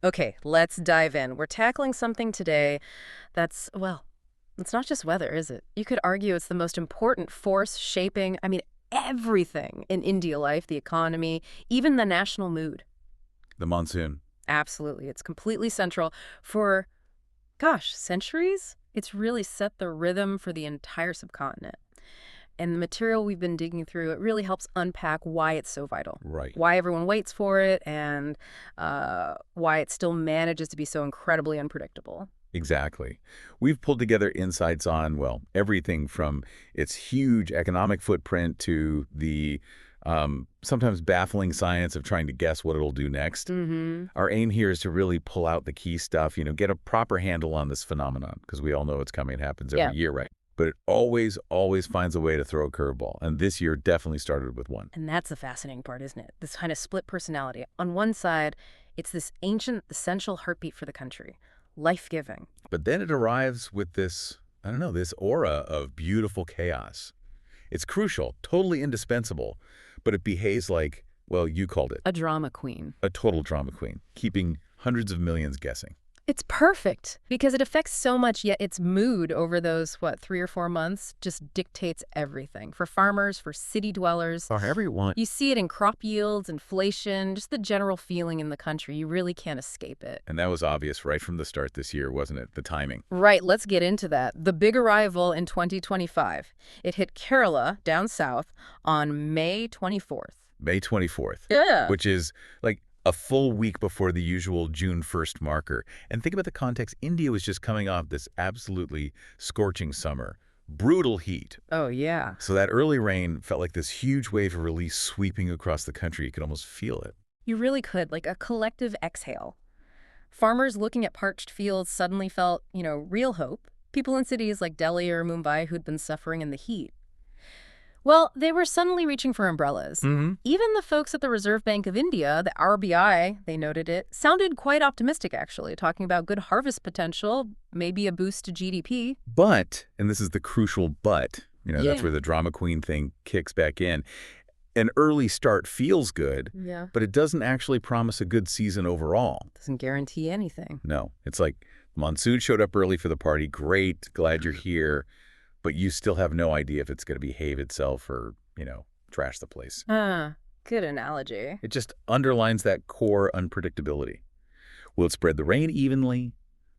Okay, let's dive in. We're tackling something today that's, well, it's not just weather, is it? You could argue it's the most important force shaping, everything in India life, the economy, even the national mood. The monsoon. Absolutely. It's completely central for, gosh, centuries? It's really set the rhythm for the entire subcontinent. And the material we've been digging through, it really helps unpack why it's so vital, Right. why everyone waits for it, and why it still manages to be so incredibly unpredictable. Exactly. We've pulled together insights on, well, everything from its huge economic footprint to the sometimes baffling science of trying to guess what it'll do next. Mm-hmm. Our aim here is to really pull out the key stuff, get a proper handle on this phenomenon, because we all know it's coming. It happens Yeah. every year, right? But it always, always finds a way to throw a curveball. And this year definitely started with one. And that's the fascinating part, isn't it? This kind of split personality. On one side, it's this ancient, essential heartbeat for the country, life-giving. But then it arrives with this, I don't know, this aura of beautiful chaos. It's crucial, totally indispensable, but it behaves like, well, you called it, A drama queen. a total drama queen, keeping hundreds of millions guessing. It's perfect because it affects so much, yet its mood over those, 3 or 4 months just dictates everything. For farmers, for city dwellers. For everyone. You see it in crop yields, inflation, just the general feeling in the country. You really can't escape it. And that was obvious right from the start this year, wasn't it? The timing. Right, let's get into that. The big arrival in 2025. It hit Kerala, down south, on May 24th. May 24th, Yeah. which is like a full week before the usual June 1st marker. And think about the context. India was just coming off this absolutely scorching summer, brutal heat. Oh, yeah. So that early rain felt like this huge wave of release sweeping across the country. You could almost feel it. You really could, like a collective exhale. Farmers looking at parched fields suddenly felt, real hope. People in cities like Delhi or Mumbai who'd been suffering in the heat. Well, they were suddenly reaching for umbrellas. Mm-hmm. Even the folks at the Reserve Bank of India, the RBI, they noted it, sounded quite optimistic, actually, talking about good harvest potential, maybe a boost to GDP. But, and this is the crucial but, that's Yeah. where the drama queen thing kicks back in. An early start feels good, Yeah. but it doesn't actually promise a good season overall. Doesn't guarantee anything. No, it's like Monsoon showed up early for the party. Great, glad you're here. But you still have no idea if it's going to behave itself or, trash the place. Good analogy. It just underlines that core unpredictability. Will it spread the rain evenly?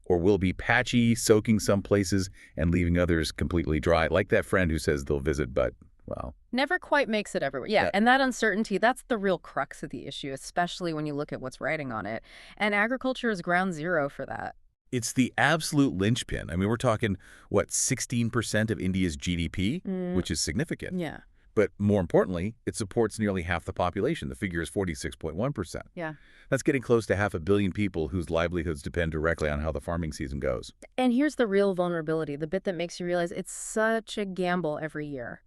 Or will it be patchy, soaking some places and leaving others completely dry? Like that friend who says they'll visit, but, well, Never quite makes it everywhere. Yeah, Yeah. and that uncertainty, that's the real crux of the issue, especially when you look at what's riding on it. And agriculture is ground zero for that. it's the absolute linchpin. I mean, we're talking, 16% of India's GDP, which is significant. Yeah. But more importantly, it supports nearly half the population. The figure is 46.1%. Yeah. That's getting close to 500 million people whose livelihoods depend directly on how the farming season goes. And here's the real vulnerability, the bit that makes you realize it's such a gamble every year.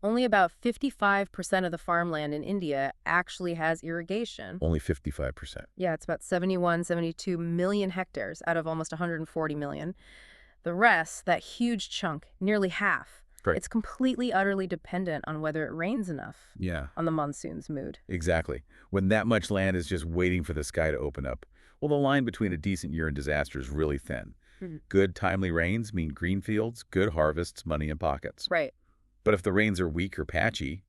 Only about 55% of the farmland in India actually has irrigation. Only 55%. Yeah, it's about 71, 72 million hectares out of almost 140 million. The rest, that huge chunk, nearly half, Right. it's completely, utterly dependent on whether it rains enough, Yeah, on the monsoon's mood. exactly. When that much land is just waiting for the sky to open up, well, the line between a decent year and disaster is really thin. Mhm. Good, timely rains mean green fields, good harvests, money in pockets. Right. But if the rains are weak or patchy,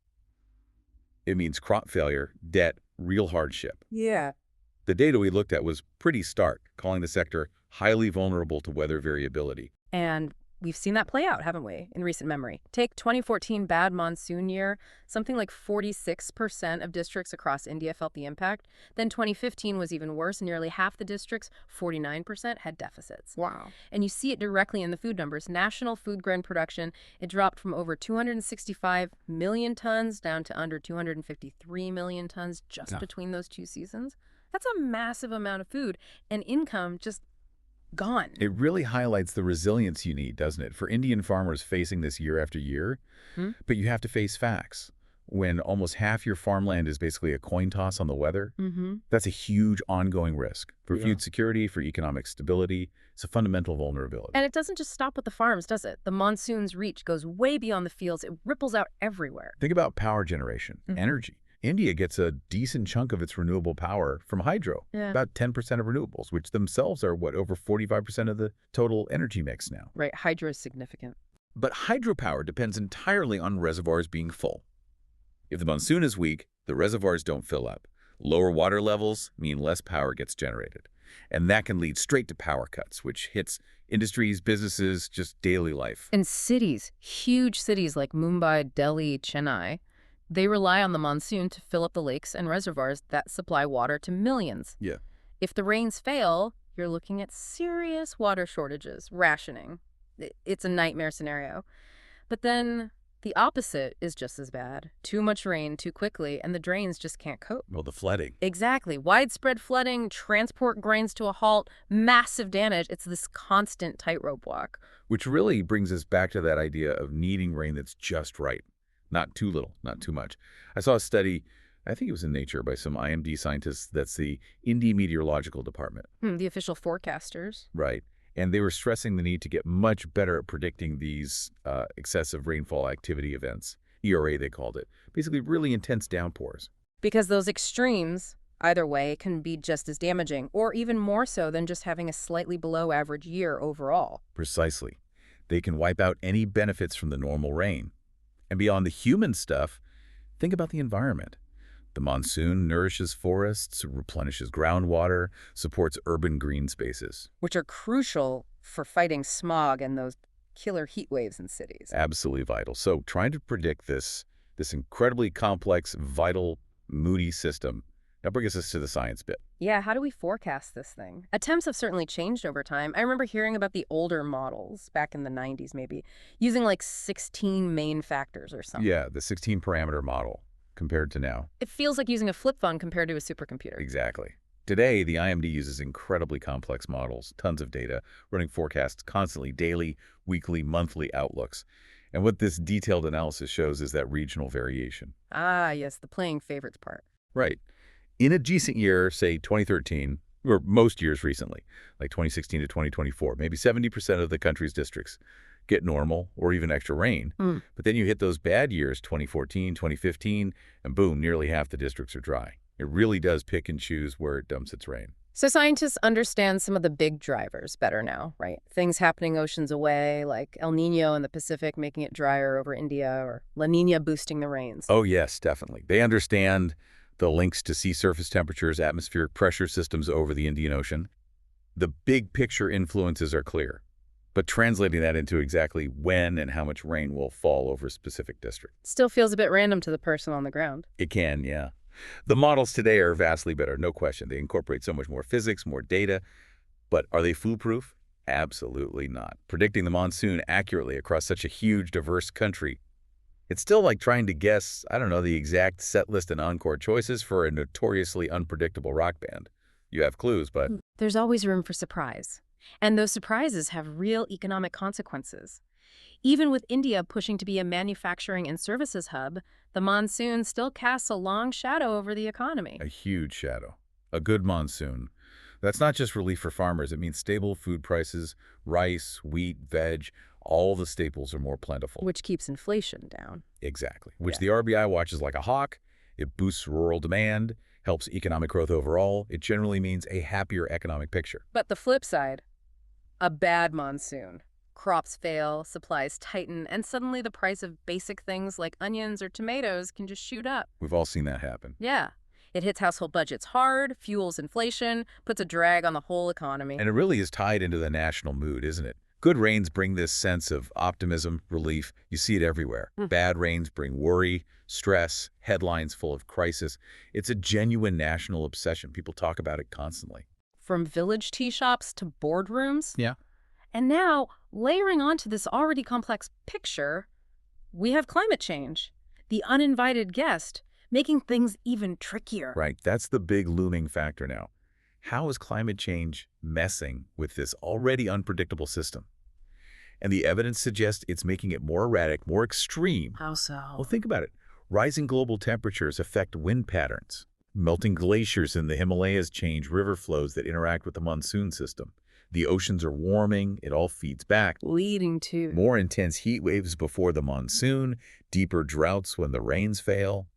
it means crop failure, debt, real hardship. Yeah. The data we looked at was pretty stark, calling the sector highly vulnerable to weather variability. And we've seen that play out, haven't we, in recent memory? Take 2014 bad monsoon year. Something like 46% of districts across India felt the impact. Then 2015 was even worse. Nearly half the districts, 49%, had deficits. Wow. And you see it directly in the food numbers. National food grain production, it dropped from over 265 million tons down to under 253 million tons just Yeah. between those two seasons. That's a massive amount of food, and income just gone. It really highlights the resilience you need, doesn't it, for Indian farmers facing this year after year? Hmm? But you have to face facts. When almost half your farmland is basically a coin toss on the weather, Mm-hmm. that's a huge ongoing risk for Yeah. food security, for economic stability. It's a fundamental vulnerability. And it doesn't just stop with the farms, does it? The monsoon's reach goes way beyond the fields. It ripples out everywhere. Think about power generation, Mhm. energy. India gets a decent chunk of its renewable power from hydro, Yeah. about 10% of renewables, which themselves are, over 45% of the total energy mix now. Right, hydro is significant. But hydropower depends entirely on reservoirs being full. If the monsoon is weak, the reservoirs don't fill up. Lower water levels mean less power gets generated. And that can lead straight to power cuts, which hits industries, businesses, just daily life. And cities, huge cities like Mumbai, Delhi, Chennai, they rely on the monsoon to fill up the lakes and reservoirs that supply water to millions. Yeah. If the rains fail, you're looking at serious water shortages, rationing. It's a nightmare scenario. But then the opposite is just as bad. Too much rain too quickly, and the drains just can't cope. Well, the flooding. Exactly. Widespread flooding, transport grains to a halt, massive damage. It's this constant tightrope walk. Which really brings us back to that idea of needing rain that's just right. Not too little, not too much. I saw a study, I think it was in Nature, by some IMD scientists, that's the India Meteorological Department. The official forecasters. Right. And they were stressing the need to get much better at predicting these excessive rainfall activity events. ERA, they called it. Basically, really intense downpours. Because those extremes, either way, can be just as damaging, or even more so than just having a slightly below average year overall. Precisely. They can wipe out any benefits from the normal rain. And beyond the human stuff, think about the environment. The monsoon nourishes forests, replenishes groundwater, supports urban green spaces. Which are crucial for fighting smog and those killer heat waves in cities. Absolutely vital. So trying to predict this incredibly complex, vital, moody system, that brings us to the science bit. Yeah, how do we forecast this thing? Attempts have certainly changed over time. I remember hearing about the older models, back in the 90s maybe, using like 16 main factors or something. Yeah, the 16-parameter model compared to now. It feels like using a flip phone compared to a supercomputer. Exactly. Today, the IMD uses incredibly complex models, tons of data, running forecasts constantly, daily, weekly, monthly outlooks. And what this detailed analysis shows is that regional variation. Ah, yes, the playing favorites part. Right. In a decent year, say 2013, or most years recently, like 2016 to 2024, maybe 70% of the country's districts get normal or even extra rain. But then you hit those bad years, 2014, 2015, and boom, nearly half the districts are dry. It really does pick and choose where it dumps its rain. So scientists understand some of the big drivers better now, right? Things happening oceans away, like El Nino in the Pacific making it drier over India, or La Nina boosting the rains. Oh, yes, definitely. They understand the links to sea surface temperatures, atmospheric pressure systems over the Indian Ocean. The big picture influences are clear, but translating that into exactly when and how much rain will fall over a specific district. Still feels a bit random to the person on the ground. It can, yeah. The models today are vastly better, no question. They incorporate so much more physics, more data. But are they foolproof? Absolutely not. Predicting the monsoon accurately across such a huge, diverse country, it's still like trying to guess, I don't know, the exact set list and encore choices for a notoriously unpredictable rock band. You have clues, but... There's always room for surprise. And those surprises have real economic consequences. Even with India pushing to be a manufacturing and services hub, the monsoon still casts a long shadow over the economy. A huge shadow. A good monsoon. That's not just relief for farmers. It means stable food prices, rice, wheat, veg, all the staples are more plentiful. Which keeps inflation down. Exactly. Which the RBI watches like a hawk. It boosts rural demand, helps economic growth overall. It generally means a happier economic picture. But the flip side, a bad monsoon. Crops fail, supplies tighten, and suddenly the price of basic things like onions or tomatoes can just shoot up. We've all seen that happen. Yeah. It hits household budgets hard, fuels inflation, puts a drag on the whole economy. And it really is tied into the national mood, isn't it? Good rains bring this sense of optimism, relief. You see it everywhere. Bad rains bring worry, stress, headlines full of crisis. It's a genuine national obsession. People talk about it constantly. From village tea shops to boardrooms. Yeah. And now, layering onto this already complex picture, we have climate change, the uninvited guest, making things even trickier. Right. That's the big looming factor now. How is climate change messing with this already unpredictable system? And the evidence suggests it's making it more erratic, more extreme. How so? Well, think about it. Rising global temperatures affect wind patterns. Melting glaciers in the Himalayas change river flows that interact with the monsoon system. The oceans are warming. It all feeds back. Leading to More intense heat waves before the monsoon, deeper droughts when the rains fail.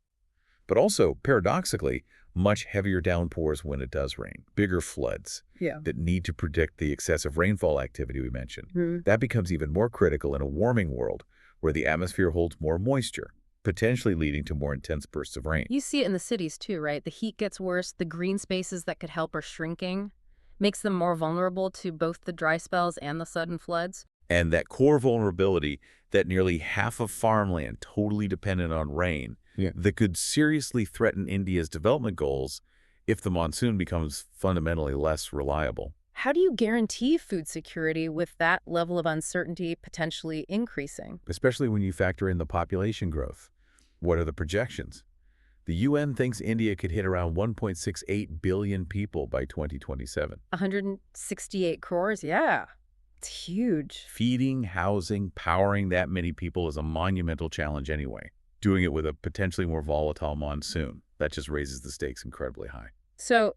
But also, paradoxically, much heavier downpours when it does rain, bigger floods Yeah. that need to predict the excessive rainfall activity we mentioned. Hmm. That becomes even more critical in a warming world where the atmosphere holds more moisture, potentially leading to more intense bursts of rain. You see it in the cities too, right? The heat gets worse, the green spaces that could help are shrinking, makes them more vulnerable to both the dry spells and the sudden floods. And that core vulnerability that nearly half of farmland totally dependent on rain that could seriously threaten India's development goals if the monsoon becomes fundamentally less reliable. How do you guarantee food security with that level of uncertainty potentially increasing? Especially when you factor in the population growth. What are the projections? The UN thinks India could hit around 1.68 billion people by 2027. 168 crores? Yeah, it's huge. Feeding, housing, powering that many people is a monumental challenge anyway. Doing it with a potentially more volatile monsoon, that just raises the stakes incredibly high. So,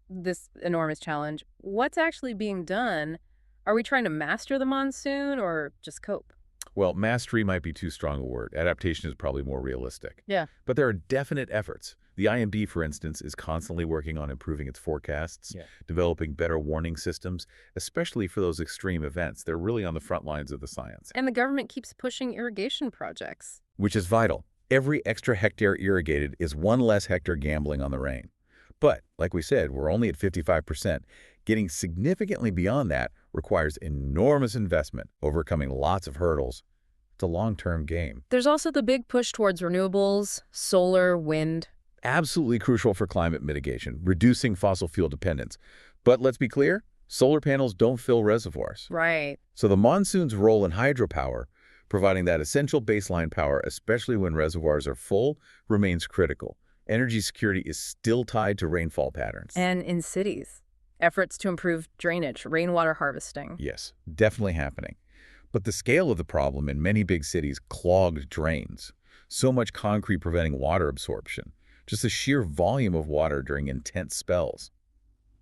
this enormous challenge, what's actually being done? Are we trying to master the monsoon or just cope? Well, mastery might be too strong a word. Adaptation is probably more realistic. Yeah. But there are definite efforts. The IMD, for instance, is constantly working on improving its forecasts, developing better warning systems, especially for those extreme events. They're really on the front lines of the science. And the government keeps pushing irrigation projects. Which is vital. Every extra hectare irrigated is one less hectare gambling on the rain. But, like we said, we're only at 55%. Getting significantly beyond that requires enormous investment, overcoming lots of hurdles. It's a long-term game. There's also the big push towards renewables, solar, wind. Absolutely crucial for climate mitigation, reducing fossil fuel dependence. But let's be clear, solar panels don't fill reservoirs. Right. So the monsoon's role in hydropower, providing that essential baseline power, especially when reservoirs are full, remains critical. Energy security is still tied to rainfall patterns. And in cities, efforts to improve drainage, rainwater harvesting. Yes, definitely happening. But the scale of the problem in many big cities, clogged drains, so much concrete preventing water absorption, just the sheer volume of water during intense spells.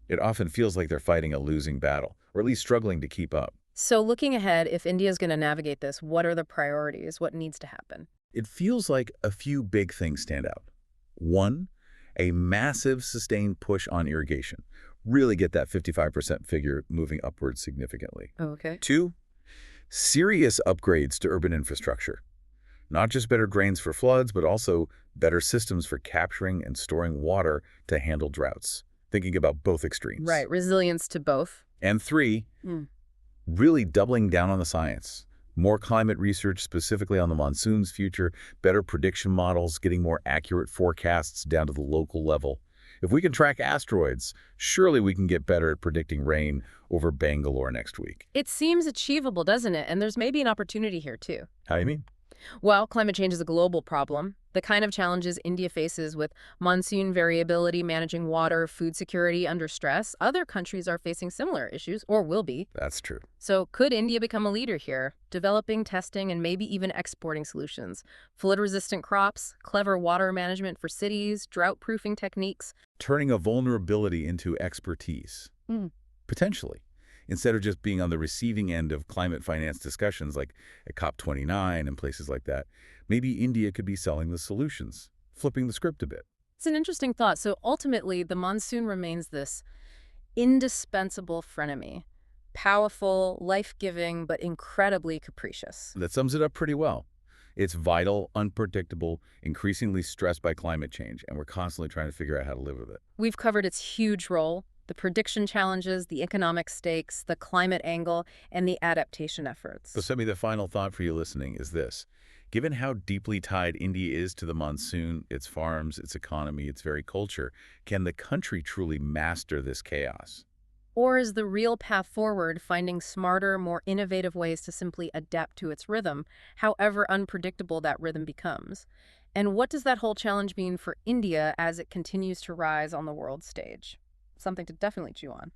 It often feels like they're fighting a losing battle, or at least struggling to keep up. So looking ahead, if India's going to navigate this, what are the priorities? What needs to happen? It feels like a few big things stand out. One, a massive sustained push on irrigation. Really get that 55% figure moving upwards significantly. Okay. Two, serious upgrades to urban infrastructure. Not just better drains for floods, but also better systems for capturing and storing water to handle droughts. Thinking about both extremes. Right, resilience to both. And three, really doubling down on the science. More climate research specifically on the monsoon's future, better prediction models, getting more accurate forecasts down to the local level. If we can track asteroids, surely we can get better at predicting rain over Bangalore next week. It seems achievable, doesn't it? And there's maybe an opportunity here, too. How do you mean? Well, climate change is a global problem. The kind of challenges India faces with monsoon variability, managing water, food security under stress, other countries are facing similar issues, or will be. That's true. So could India become a leader here, developing, testing, and maybe even exporting solutions? Flood-resistant crops, clever water management for cities, drought-proofing techniques. Turning a vulnerability into expertise. Potentially. Instead of just being on the receiving end of climate finance discussions like at COP29 and places like that, maybe India could be selling the solutions, flipping the script a bit. It's an interesting thought. So ultimately, the monsoon remains this indispensable frenemy. Powerful, life-giving, but incredibly capricious. That sums it up pretty well. It's vital, unpredictable, increasingly stressed by climate change, and we're constantly trying to figure out how to live with it. We've covered its huge role, the prediction challenges, the economic stakes, the climate angle, and the adaptation efforts. So Semi, the final thought for you listening is this. Given how deeply tied India is to the monsoon, its farms, its economy, its very culture, can the country truly master this chaos? Or is the real path forward finding smarter, more innovative ways to simply adapt to its rhythm, however unpredictable that rhythm becomes? And what does that whole challenge mean for India as it continues to rise on the world stage? Something to definitely chew on.